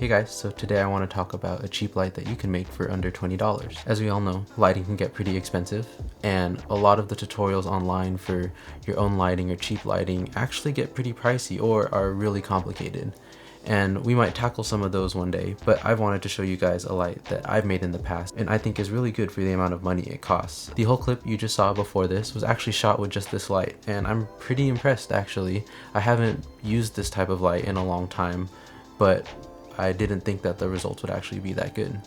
Hey guys, so today I want to talk about a cheap light that you can make for under $20. As we all know, lighting can get pretty expensive, and a lot of the tutorials online for your own lighting or cheap lighting actually get pretty pricey or are really complicated. And we might tackle some of those one day, but I've wanted to show you guys a light that I've made in the past and I think is really good for the amount of money it costs. The whole clip you just saw before this was actually shot with just this light, and I'm pretty impressed actually. I haven't used this type of light in a long time, but I didn't think that the results would actually be that good.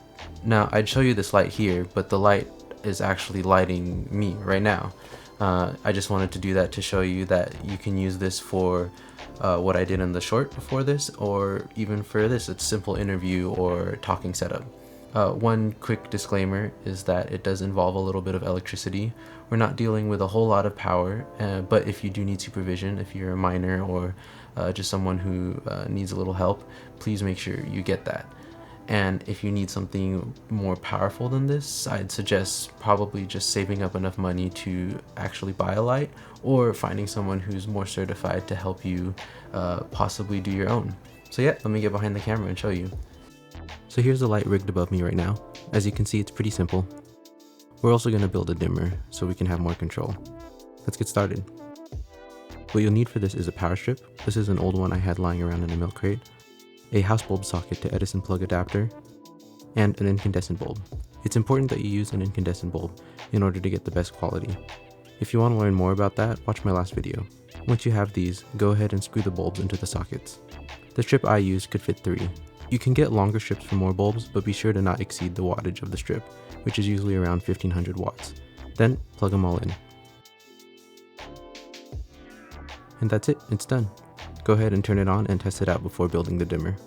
Now, I'd show you this light here, but the light is actually lighting me right now. I just wanted to do that to show you that you can use this for what I did in the short before this, or even for this, it's simple interview or talking setup. One quick disclaimer is that it does involve a little bit of electricity. We're not dealing with a whole lot of power, but if you do need supervision, if you're a minor or just someone who needs a little help, please make sure you get that. And if you need something more powerful than this, I'd suggest probably just saving up enough money to actually buy a light, or finding someone who's more certified to help you possibly do your own. So yeah, let me get behind the camera and show you. So here's the light rigged above me right now. As you can see, it's pretty simple. We're also going to build a dimmer so we can have more control. Let's get started. What you'll need for this is a power strip. This is an old one I had lying around in a milk crate, a house bulb socket to Edison plug adapter, and an incandescent bulb. It's important that you use an incandescent bulb in order to get the best quality. If you want to learn more about that, watch my last video. Once you have these, go ahead and screw the bulbs into the sockets. The strip I used could fit 3. You can get longer strips for more bulbs, but be sure to not exceed the wattage of the strip, which is usually around 1500 watts. Then plug them all in. And that's it, it's done. Go ahead and turn it on and test it out before building the dimmer.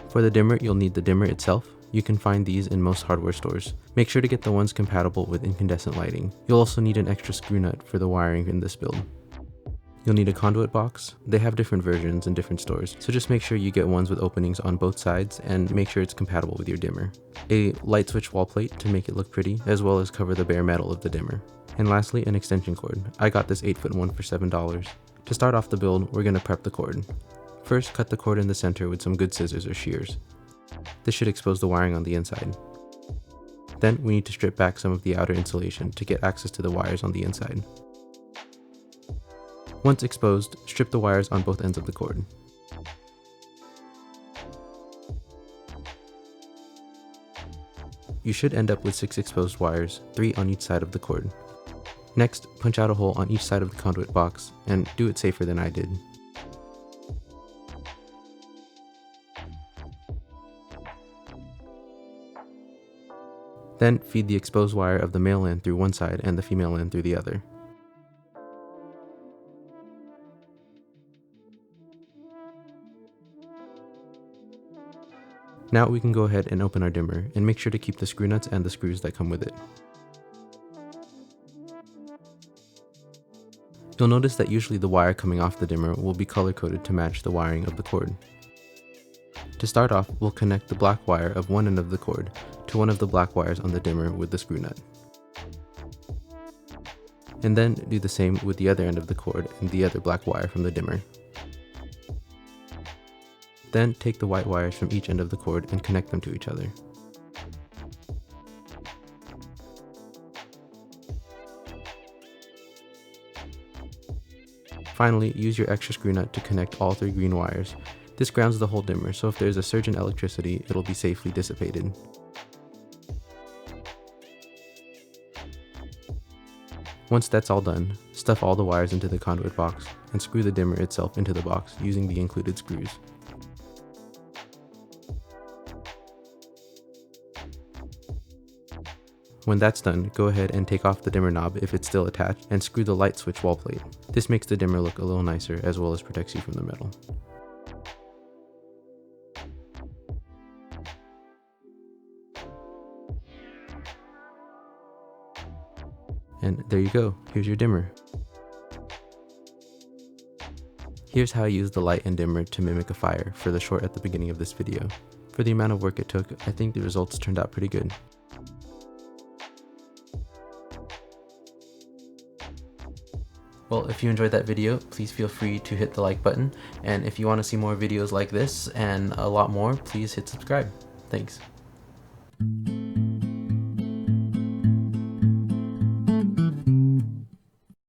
For the dimmer, you'll need the dimmer itself. You can find these in most hardware stores. Make sure to get the ones compatible with incandescent lighting. You'll also need an extra screw nut for the wiring in this build. You'll need a conduit box. They have different versions in different stores, so just make sure you get ones with openings on both sides and make sure it's compatible with your dimmer. A light switch wall plate to make it look pretty, as well as cover the bare metal of the dimmer. And lastly, an extension cord. I got this 8-foot one for $7. To start off the build, we're going to prep the cord. First, cut the cord in the center with some good scissors or shears. This should expose the wiring on the inside. Then we need to strip back some of the outer insulation to get access to the wires on the inside. Once exposed, strip the wires on both ends of the cord. You should end up with 6 exposed wires, 3 on each side of the cord. Next, punch out a hole on each side of the conduit box, and do it safer than I did. Then feed the exposed wire of the male end through one side and the female end through the other. Now we can go ahead and open our dimmer, and make sure to keep the screw nuts and the screws that come with it. You'll notice that usually the wire coming off the dimmer will be color coded to match the wiring of the cord. To start off, we'll connect the black wire of one end of the cord to one of the black wires on the dimmer with the screw nut. And then do the same with the other end of the cord and the other black wire from the dimmer. Then take the white wires from each end of the cord and connect them to each other. Finally, use your extra screw nut to connect all 3 green wires. This grounds the whole dimmer, so if there's a surge in electricity, it'll be safely dissipated. Once that's all done, stuff all the wires into the conduit box and screw the dimmer itself into the box using the included screws. When that's done, go ahead and take off the dimmer knob if it's still attached and screw the light switch wall plate. This makes the dimmer look a little nicer as well as protects you from the metal. And there you go, here's your dimmer. Here's how I used the light and dimmer to mimic a fire for the short at the beginning of this video. For the amount of work it took, I think the results turned out pretty good. Well, if you enjoyed that video, please feel free to hit the like button, and if you want to see more videos like this and a lot more, please hit subscribe. Thanks.